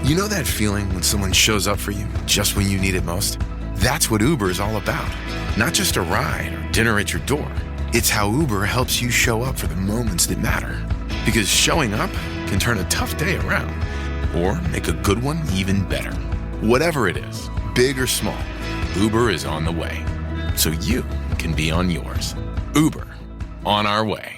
You know that feeling when someone shows up for you just when you need it most? That's what Uber is all about. Not just a ride or dinner at your door. It's how Uber helps you show up for the moments that matter. Because showing up can turn a tough day around or make a good one even better. Whatever it is, big or small, Uber is on the way. So you can be on yours. Uber, on our way.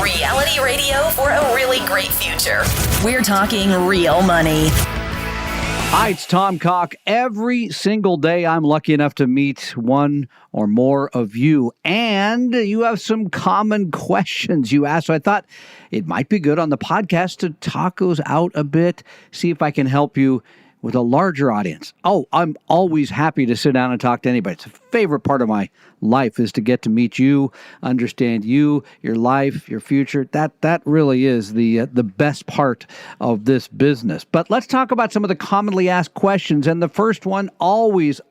Reality radio for a really great future. We're talking real money. Hi, it's Tom Cock. Every single day, I'm lucky enough to meet one or more of you, and you have some common questions you ask. So I thought it might be good on the podcast to talk those out a bit, see if I can help you with a larger audience. Oh, I'm always happy to sit down and talk to anybody. It's a favorite part of my life is to get to meet you, understand you, your life, your future. That really is the best part of this business. But let's talk about some of the commonly asked questions. And the first one always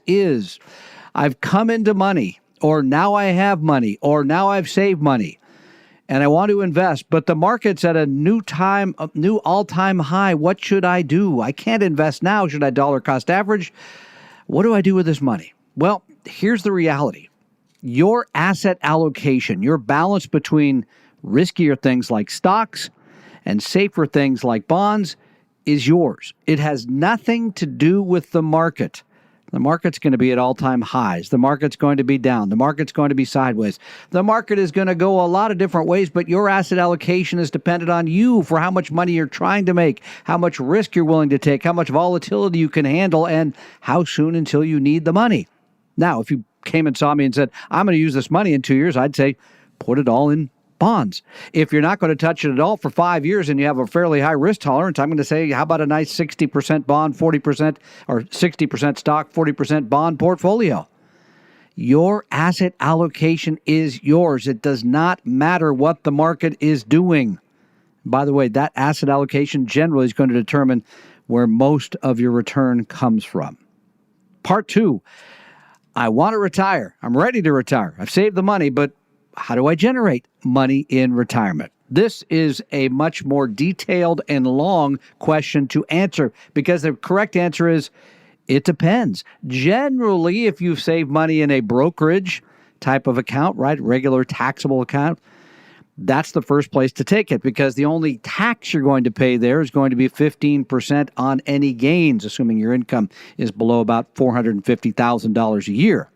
is, I've come into money, or now I have money, or now I've saved money, and I want to invest, but the market's at a new all-time high. What should I do? I can't invest now. Should I dollar cost average? What do I do with this money? Well, here's the reality. Your asset allocation, your balance between riskier things like stocks and safer things like bonds is yours. It has nothing to do with the market. The market's going to be at all-time highs. The market's going to be down. The market's going to be sideways. The market is going to go a lot of different ways, but your asset allocation is dependent on you for how much money you're trying to make, how much risk you're willing to take, how much volatility you can handle, and how soon until you need the money. Now, if you came and saw me and said, I'm going to use this money in 2 years, I'd say, put it all in bonds. If you're not going to touch it at all for 5 years and you have a fairly high risk tolerance, I'm going to say, how about a nice 60% bond, 40% or 60% stock, 40% bond portfolio? Your asset allocation is yours. It does not matter what the market is doing. By the way, that asset allocation generally is going to determine where most of your return comes from. Part two, I want to retire. I'm ready to retire. I've saved the money, but how do I generate money in retirement? This is a much more detailed and long question to answer because the correct answer is it depends. Generally, if you save money in a brokerage type of account, right, regular taxable account, that's the first place to take it because the only tax you're going to pay there is going to be 15% on any gains, assuming your income is below about $450,000 a year.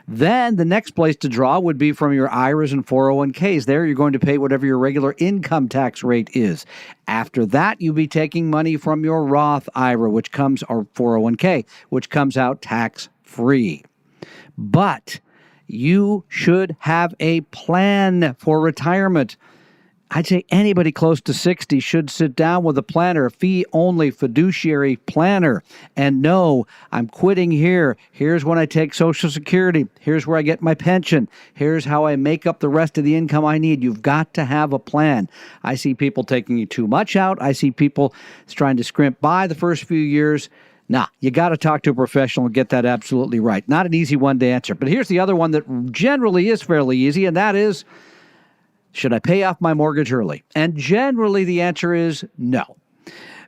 Then the next place to draw would be from your IRAs and 401ks. There you're going to pay whatever your regular income tax rate is. After that, you'll be taking money from your Roth IRA, or 401k, which comes out tax-free. But you should have a plan for retirement. I'd say anybody close to 60 should sit down with a planner, a fee-only fiduciary planner, and know I'm quitting here. Here's when I take Social Security. Here's where I get my pension. Here's how I make up the rest of the income I need. You've got to have a plan. I see people taking too much out. I see people trying to scrimp by the first few years. Nah, you got to talk to a professional and get that absolutely right. Not an easy one to answer. But here's the other one that generally is fairly easy, and that is, should I pay off my mortgage early? And generally the answer is no.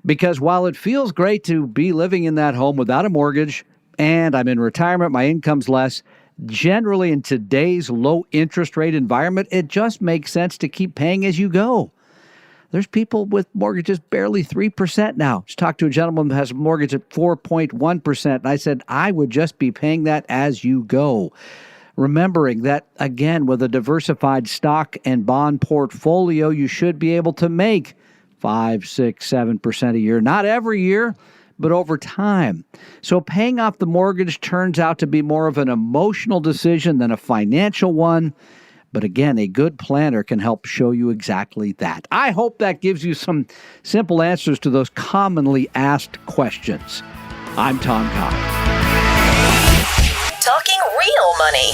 Because while it feels great to be living in that home without a mortgage, and I'm in retirement, my income's less, generally in today's low interest rate environment, it just makes sense to keep paying as you go. There's people with mortgages barely 3% now. Just talked to a gentleman who has a mortgage at 4.1%. And I said, I would just be paying that as you go. Remembering that, again, with a diversified stock and bond portfolio, you should be able to make 5, 6, 7% a year. Not every year, but over time. So paying off the mortgage turns out to be more of an emotional decision than a financial one. But again, a good planner can help show you exactly that. I hope that gives you some simple answers to those commonly asked questions. I'm Tom Cock. Talking real money.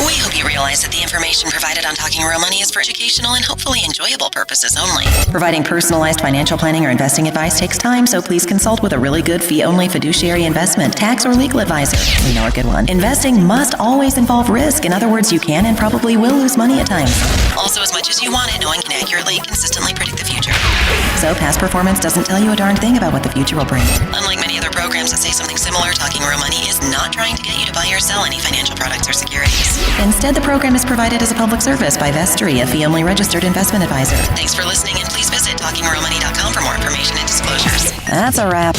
We hope you realize that the information provided on Talking Real Money is for educational and hopefully enjoyable purposes only. Providing personalized financial planning or investing advice takes time, so please consult with a really good fee-only fiduciary investment, tax, or legal advisor. We know a good one. Investing must always involve risk. In other words, you can and probably will lose money at times. Also, as much as you want it, no one can accurately, consistently predict the future. So, past performance doesn't tell you a darn thing about what the future will bring. Unlike many other programs that say something similar, Talking Real Money is not trying to get you to buy or sell any financial products or securities. Instead, the program is provided as a public service by Vestry, a fee-only registered investment advisor. Thanks for listening, and please visit TalkingRealMoney.com for more information and disclosures. That's a wrap.